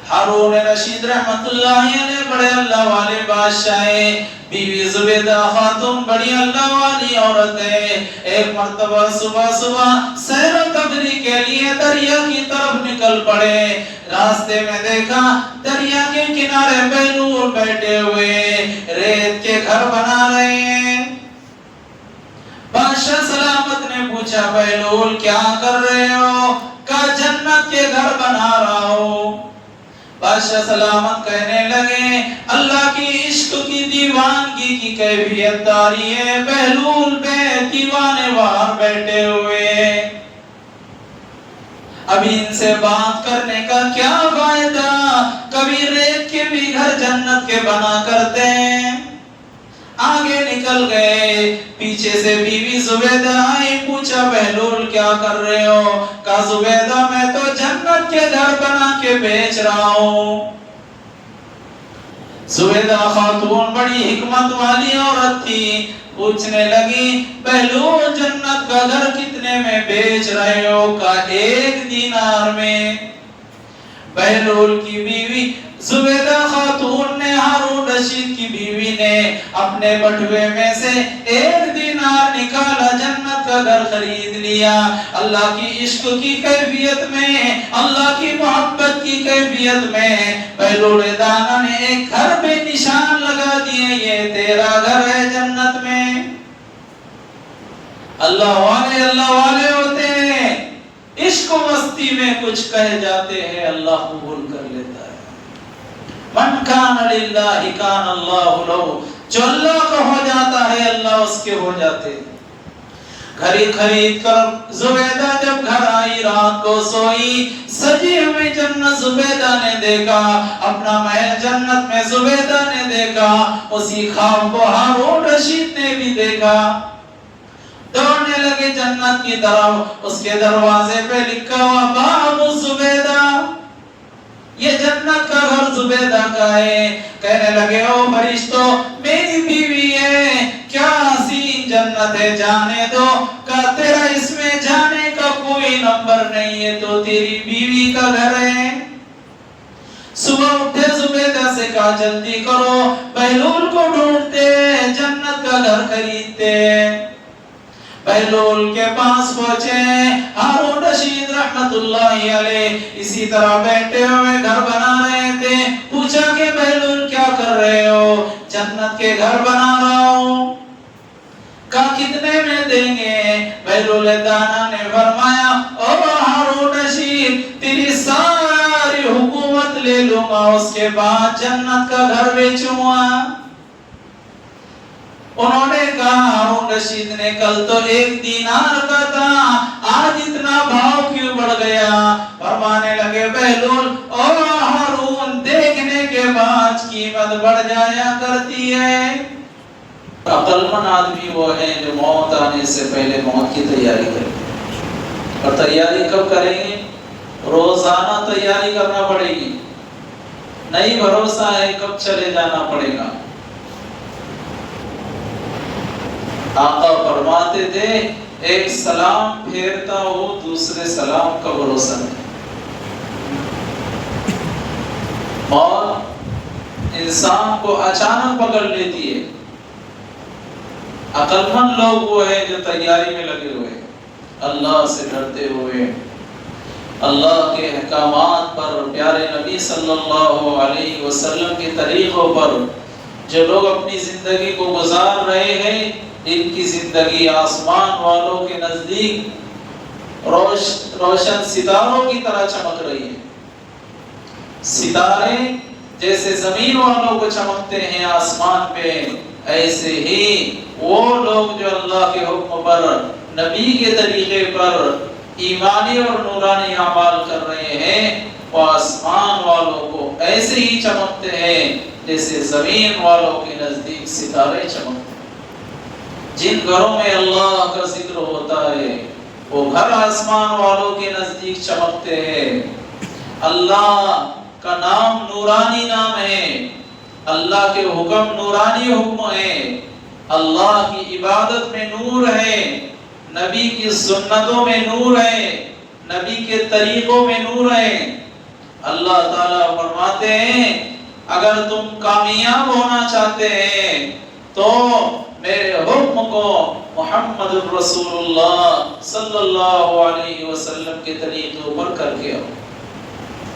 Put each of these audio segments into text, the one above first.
ہارون رشید رحمت اللہ علیہ بڑے اللہ والے بادشاہ ہیں، بیوی زبیدہ خاتون بڑی اللہ والی عورت ہے۔ ایک مرتبہ صبح صبح سیر و تفریح کے لیے دریا کی طرف نکل پڑے، راستے میں دیکھا دریا کے کنارے بہلول بیٹھے ہوئے ریت کے گھر بنا رہے ہیں۔ بادشاہ سلامت نے پوچھا بہلول کیا کر رہے ہو؟ کہا جنت کے گھر بنا رہا ہوں۔ بادشاہ سلامت کہنے لگے اللہ کی عشق کی دیوانگی کی کیفیت داری ہے، بہلول پہ دیوانے وار بیٹھے ہوئے، ابھی ان سے بات کرنے کا کیا فائدہ؟ کبھی ریت کے بھی گھر جنت کے بنا کرتے ہیں۔ آگے نکل گئے، پیچھے سے بیوی زبیدہ آئی، پوچھا بہلول کیا کر رہے ہو؟ کہا زبیدہ میں تو جنت کے گھر بنا کے بیچ رہا ہوں۔ زبیدہ خاتون بڑی حکمت والی عورت تھی، پوچھنے لگی بہلول جنت کا گھر کتنے میں بیچ رہے ہو؟ کہا 1 دینار میں۔ بہلول کی بیوی زبیدہ خاتون نے ہارون رشید کی بیوی نے اپنے بٹوے میں سے 1 دینار نکالا، جنت کا گھر خرید لیا۔ اللہ کی عشق کی کیفیت میں، اللہ کی محبت کی کیفیت میں بہلول دانا نے ایک گھر پہ نشان لگا دیے، یہ تیرا گھر ہے جنت میں۔ اللہ والے ہوتے ہیں، عشق و مستی میں کچھ کہہ جاتے ہیں، اللہ قبول کر لیتا ہے۔ من کان للہ کان اللہ لہ، جو اللہ کا ہو جاتا ہے اللہ اس کے ہو جاتے ہیں۔ گھڑی خرید کر زبیدہ جب گھر آئی، رات کو سوئی، سجی ہوئی جنت زبیدہ نے دیکھا، اپنا محل جنت میں زبیدہ نے دیکھا، اسی خواب کو ہارون رشید نے بھی دیکھا۔ دوڑنے لگے جنت کی طرف، اس کے دروازے پہ لکھا ہوا باب زبیدہ، یہ جنت کا گھر زبیدہ کا ہے۔ کہنے لگے او فرشتوں میری بیوی ہے، کیا حسین جنت ہے، جانے دو۔ کہا تیرا اس میں جانے کا کوئی نمبر نہیں ہے، تو تیری بیوی کا گھر ہے۔ صبح اٹھے زبیدہ سے کہا جلدی کرو، بہلول کو ڈھونڈتے جنت کا گھر خریدتے۔ بہلول کے پاس پہنچے، ہارون رشید رحمت اللہ علیہ اسی طرح بیٹھے ہوئے گھر بنا رہے تھے۔ پوچھا کہ بہلول کیا کر رہے ہو؟ جنت کے گھر بنا رہا ہوں۔ کہا کتنے میں دیں گے؟ بہلول دانا نے فرمایا او ہارون رشید تیری ساری حکومت لے لوں گا، اس کے بعد جنت کا گھر بیچوں گا۔ انہوں نے کہا ہارون رشید نے کل تو 1 دینار کا تھا، آج اتنا بھاؤ کیوں بڑھ گیا؟ فرمانے لگے بہلول اور ہارون دیکھنے کے بعد قیمت بڑھ جایا کرتی ہے۔ عقل مند آدمی وہ ہے جو موت آنے سے پہلے موت کی تیاری کرے، اور تیاری کب کریں گے؟ روزانہ تیاری کرنا پڑے گی، نہیں بھروسہ ہے کب چلے جانا پڑے گا۔ آقا فرماتے تھے ایک سلام پھیرتا ہو دوسرے سلام کا بھروسہ نہیں، اور انسان کو اچانک پکڑ لیتی ہے۔ عقل مند لوگ وہ ہیں جو تیاری میں لگے ہوئے، اللہ سے ڈرتے ہوئے، اللہ کے احکامات پر، پیارے نبی صلی اللہ علیہ وسلم کے طریقوں پر جو لوگ اپنی زندگی کو گزار رہے ہیں، ان کی زندگی آسمان والوں کے نزدیک روشن ستاروں کی طرح چمک رہی ہے۔ ستارے جیسے زمین والوں کو چمکتے ہیں آسمان پہ، ایسے ہی وہ لوگ جو اللہ کے حکم پر، نبی کے طریقے پر ایمانی اور نورانی اعمال کر رہے ہیں، وہ آسمان والوں کو ایسے ہی چمکتے ہیں جیسے زمین والوں کے نزدیک ستارے چمکتے ہیں۔ جن گھروں میں اللہ کا ذکر ہوتا ہے وہ گھر آسمان والوں کے نزدیک چمکتے ہیں۔ اللہ کا نام نورانی نام ہے، اللہ کے حکم نورانی حکم ہے، اللہ کی عبادت میں نور ہے، نبی کی سنتوں میں نور ہے، نبی کے طریقوں میں نور ہے۔ اللہ تعالیٰ فرماتے ہیں اگر تم کامیاب ہونا چاہتے ہیں تو میرے حکم کو محمد رسول اللہ صلی اللہ علیہ وسلم کے طریقے پر کر کے آؤ،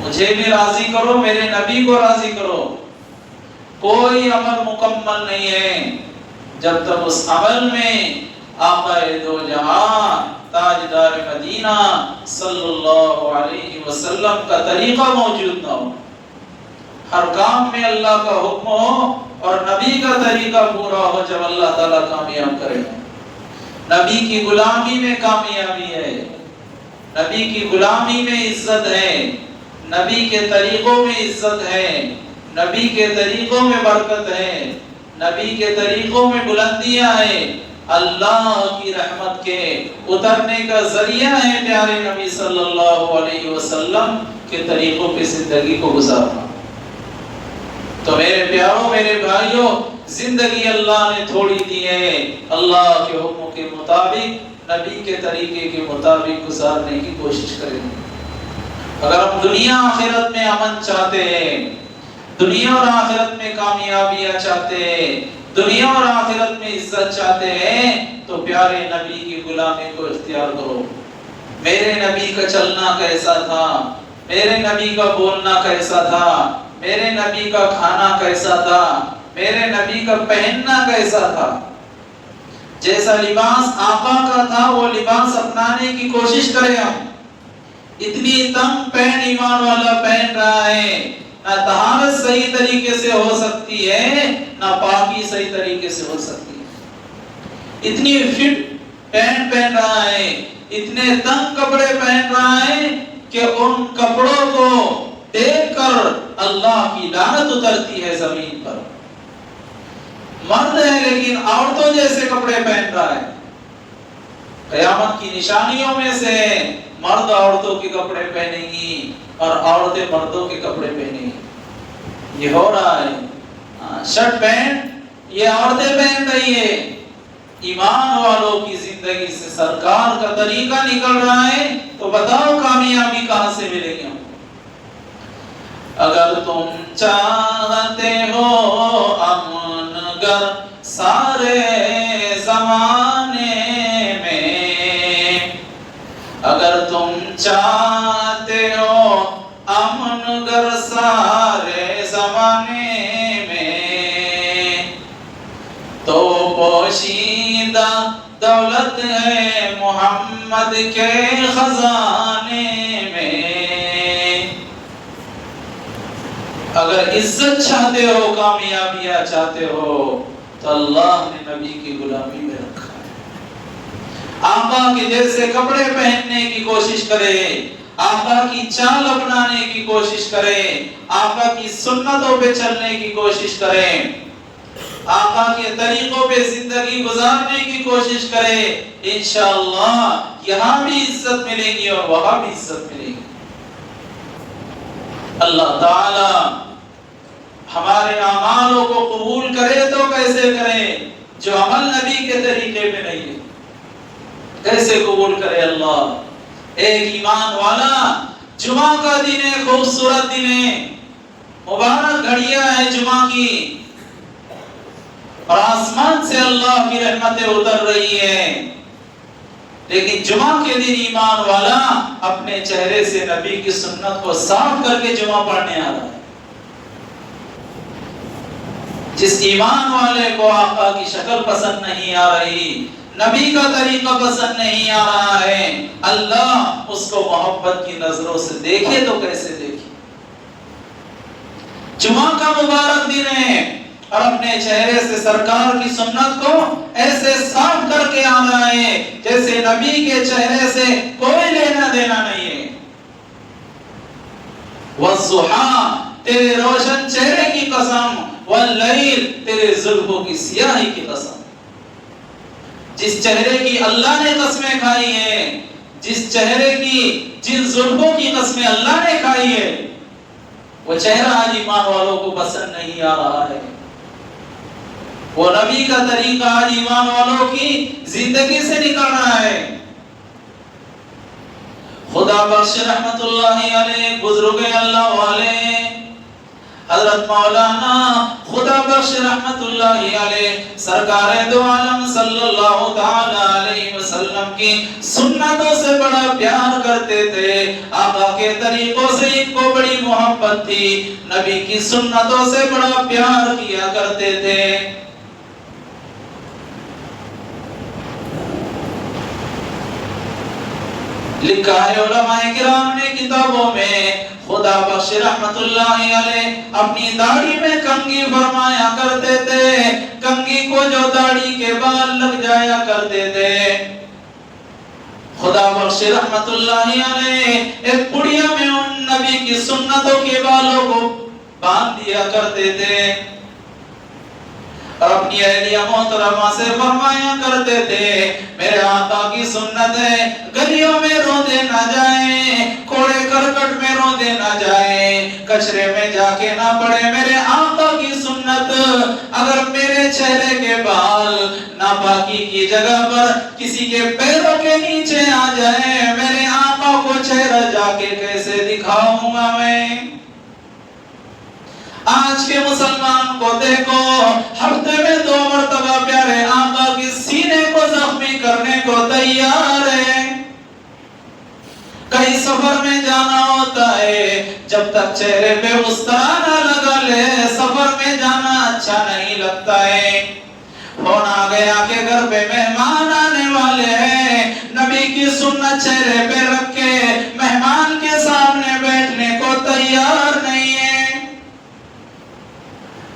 مجھے بھی راضی کرو، میرے نبی کو راضی کرو۔ کوئی عمل مکمل نہیں ہے جب تک اس عمل میں آقا دو جہاں تاجدار مدینہ صلی اللہ علیہ وسلم کا طریقہ موجود نہ ہو۔ ہر کام میں اللہ کا حکم ہو اور نبی کا طریقہ پورا ہو، جب اللہ تعالیٰ کامیاب کرے۔ نبی کی غلامی میں کامیابی ہے، نبی کی غلامی میں عزت ہے، نبی کے طریقوں میں عزت ہے، نبی کے طریقوں میں برکت ہے، نبی کے طریقوں میں بلندیاں ہیں۔ اللہ کی رحمت کے اترنے کا ذریعہ ہے پیارے نبی صلی اللہ علیہ وسلم کے طریقوں پہ زندگی کو گزارنا۔ تو میرے پیاروں، میرے بھائیوں، زندگی اللہ نے تھوڑی دی ہے، اللہ کے حکم کے مطابق، نبی کے طریقے کے مطابق گزارنے کی کوشش کریں۔ اگر ہم دنیا آخرت میں امن چاہتے ہیں، دنیا اور آخرت میں کامیابیاں چاہتے ہیں، دنیا اور آخرت میں عزت چاہتے ہیں، تو پیارے نبی کی غلامی کو اختیار کرو۔ میرے نبی کا چلنا کیسا تھا، میرے نبی کا بولنا کیسا تھا، میرے نبی کا کھانا کیسا تھا، میرے نبی کا پہننا کیسا تھا، جیسا لباس آقا کا تھا وہ لباس اپنانے کی کوشش کریں ہم۔ اتنی تنگ پہن ایمان والا پہن رہا ہے، نہ طہارت صحیح طریقے سے ہو سکتی ہے، نہ پاکی صحیح طریقے سے ہو سکتی ہے۔ اتنی فٹ پینٹ پہن رہا ہے، اتنے تنگ کپڑے پہن رہا ہے کہ ان کپڑوں کو دیکھ کر اللہ کی لعنت اترتی ہے زمین پر۔ مرد ہے لیکن عورتوں جیسے کپڑے پہن رہا ہے۔ قیامت کی نشانیوں میں سے مرد عورتوں کے کپڑے پہنیں گی اور عورتیں مردوں کے کپڑے پہنیں گی۔ یہ ہو رہا ہے، شرٹ پینٹ یہ عورتیں پہن رہی ہے۔ ایمان والوں کی زندگی سے سرکار کا طریقہ نکل رہا ہے، تو بتاؤ کامیابی کہاں سے ملے گی؟ اگر تم چاہتے ہو امن گر سارے زمانے میں، اگر تم چاہتے ہو امن گر سارے زمانے میں، تو پوشیدہ دولت ہے محمد کے خزانے میں۔ اگر عزت چاہتے ہو، کامیابیاں چاہتے ہو، تو اللہ نے نبی کی غلامی میں رکھا ہے۔ آقا کے جیسے کپڑے پہننے کی کوشش کرے، آقا کی چال اپنانے کی کوشش کرے، آقا کی سنتوں پہ چلنے کی کوشش کرے، آقا کے طریقوں پہ زندگی گزارنے کی کوشش کرے، انشاءاللہ یہاں بھی عزت ملے گی اور وہاں بھی عزت ملے گی۔ اللہ تعالی ہمارے اعمالوں کو قبول کرے تو کیسے کرے؟ جو عمل نبی کے طریقے میں نہیں ہے کیسے قبول کرے اللہ؟ ایک ایمان والا، جمعہ کا دن ہے، خوبصورت دن ہے، مبارک گھڑیاں ہیں جمعہ کی، اور آسمان سے اللہ کی رحمتیں اتر رہی ہیں، لیکن جمعہ کے دن ایمان والا اپنے چہرے سے نبی کی سنت کو صاف کر کے جمعہ پڑھنے آ رہا ہے۔ جس ایمان والے کو آقا کی شکل پسند نہیں آ رہی، نبی کا طریقہ پسند نہیں آ رہا ہے، اللہ اس کو محبت کی نظروں سے دیکھے تو کیسے دیکھے؟ جمعہ کا مبارک دن ہے اور اپنے چہرے سے سرکار کی سنت کو ایسے صاف کر کے آ رہا ہے جیسے نبی کے چہرے سے کوئی لینا دینا نہیں ہے۔ والضحیٰ تیرے روشن چہرے کی قسم، واللیل تیرے زلفوں کی سیاہی کی قسم۔ جس چہرے کی اللہ نے قسمیں کھائی ہیں، جس چہرے کی، جن زلفوں کی قسمیں اللہ نے کھائی ہے، وہ چہرہ آج ایمان والوں کو پسند نہیں آ رہا ہے۔ وہ نبی کا طریقہ آج ایمان والوں کی زندگی سے نکل رہا ہے۔ خدا بخش رحمت اللہ علیہ بزرگ اللہ والے حضرت مولانا خدا بخش رحمت اللہ علیہ سرکار دو عالم صلی اللہ تعالی علیہ وسلم کی سنتوں سے بڑا پیار کرتے تھے. آقا کے طریقوں سے ان کو بڑی محبت تھی. نبی کی سنتوں سے بڑا پیار کیا کرتے تھے. لکھا ہے علماء کرام نے کتابوں میں خدا بخش رحمت اللہ علیہ اپنی داڑھی میں کنگھی فرمایا کرتے تھے. کنگھی کو جو داڑھی کے بال لگ جایا کرتے تھے خدا بخش رحمت اللہ علیہ ایک پڑیا میں ان نبی کی سنتوں کے بالوں کو باندھ دیا کرتے تھے اور اپنی اہلیہ محترمہ سے فرمایا کرتے تھے میرے آقا کی سنت ہے گلیوں میں روندے نہ جائیں, کوڑے کرکٹ میں روندے نہ جائیں, کچرے میں جا کے نہ پڑے. میرے آقا کی سنت اگر میرے چہرے کے بال ناپاکی کی جگہ پر کسی کے پیروں کے نیچے آ جائیں میرے آقا کو چہرہ جا کے کیسے دکھاؤں گا میں. آج کے مسلمان کو دیکھو ہفتے میں 2 مرتبہ پیارے آقا کی سینے کو زخمی کرنے کو تیار ہے. کئی سفر میں جانا ہوتا ہے جب تک چہرے پہ اس طرح نہ لگا لے سفر میں جانا اچھا نہیں لگتا ہے. فون آ گیا کہ گھر پہ مہمان آنے والے ہیں, نبی کی سنت چہرے پہ رکھ کے مہمان کے سامنے بیٹھنے کو تیار نہیں ہے.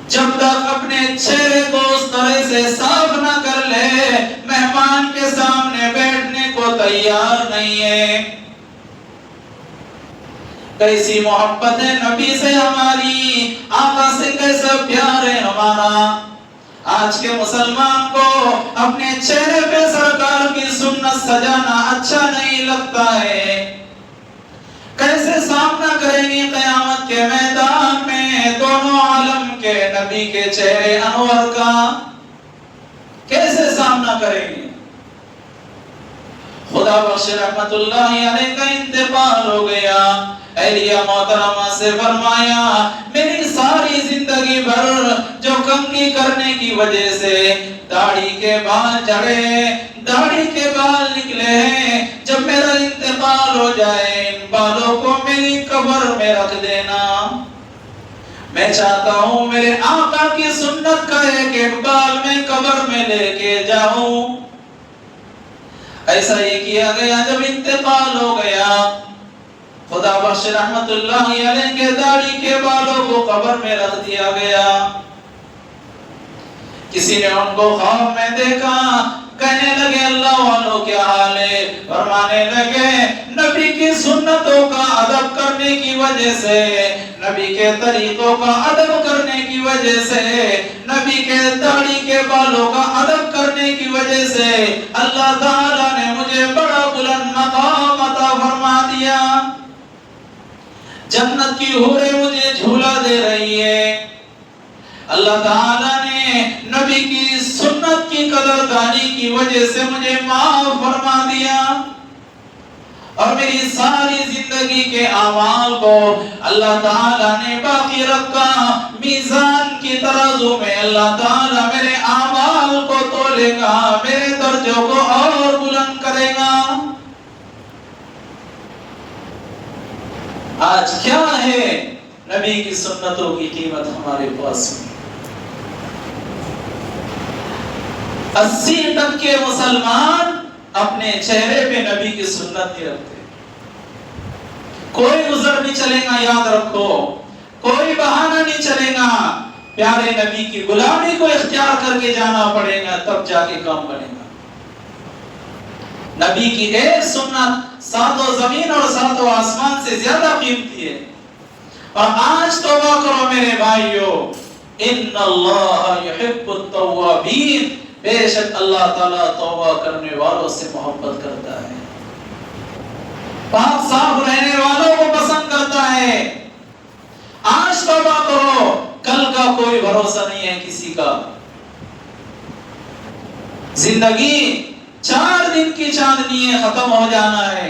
جب تک اپنے چہرے کو اس طرح سے صاف نہ کر لے مہمان کے سامنے بیٹھنے کو تیار نہیں ہے. کیسی محبت ہے نبی سے ہماری, آقا سے کیسا پیار ہے ہمارا. آج کے مسلمان کو اپنے چہرے پہ سرکار کی سنت سجانا اچھا نہیں لگتا ہے. کیسے سامنا کریں گے قیامت کے میدان میں دونوں عالم کے نبی کے چہرے انور کا, کیسے سامنا کریں گے. خدا بخش رحمت اللہ علیہ کا انتقال ہو گیا. اہلیہ محترمہ سے فرمایا میری ساری زندگی بھر جو کنگھی کرنے کی وجہ سے داڑھی کے بال جھڑے, داڑھی کے بال نکلے ہیں, جب میرا انتقال ہو جائے ان بالوں کو میری قبر میں رکھ دینا. میں چاہتا ہوں میرے آقا کی سنت کا ایک ایک بال میں قبر میں لے کے جاؤں. ایسا ہی کیا گیا. جب انتقال ہو گیا خدا بخش رحمت اللہ علیہ کے داڑھی کے بالوں کو قبر میں رکھ دیا گیا. کسی نے ان کو خواب میں دیکھا, کہنے لگے اللہ والوں کیا حال ہے, فرمانے لگے نبی کی سنتوں کا ادب کرنے کی وجہ سے, نبی کے طریقوں کا ادب کرنے کی وجہ سے, نبی کے داڑھی کے بالوں کا ادب کرنے کی وجہ سے اللہ تعالیٰ نے مجھے بڑا بلند مقام عطا فرما دیا. جنت کی حوریں مجھے جھولا دے رہی ہے. اللہ تعالیٰ نے نبی کی سنت کی قدردانی کی وجہ سے مجھے معاف فرما دیا اور میری ساری زندگی کے اعمال کو اللہ تعالیٰ نے باقی رکھا. میزان کی ترازو میں اللہ تعالیٰ میرے اعمال کو تولے گا, میرے درجوں کو اور بلند کرے گا. آج کیا ہے نبی کی سنتوں کی قیمت ہمارے پاس میں. 80% مسلمان اپنے چہرے پہ نبی کی سنت نہیں رکھتے. کوئی گزر نہیں چلے گا, یاد رکھو, کوئی بہانہ نہیں چلے گا. پیارے نبی کی غلامی کو اختیار کر کے جانا پڑے گا, تب جا کے کام بنے گا. نبی کی ایک سنت 7 زمین اور 7 آسمان سے زیادہ قیمتی ہے. اور آج توبہ کرو میرے بھائیو, ان اللہ یحب التوابین, بے شک اللہ تعالیٰ توبہ کرنے والوں سے محبت کرتا ہے, پاک صاف رہنے والوں کو پسند کرتا ہے. آج توبہ کرو, کل کا کوئی بھروسہ نہیں ہے کسی کا. زندگی 4 دن کی چاندنی ہے, ختم ہو جانا ہے.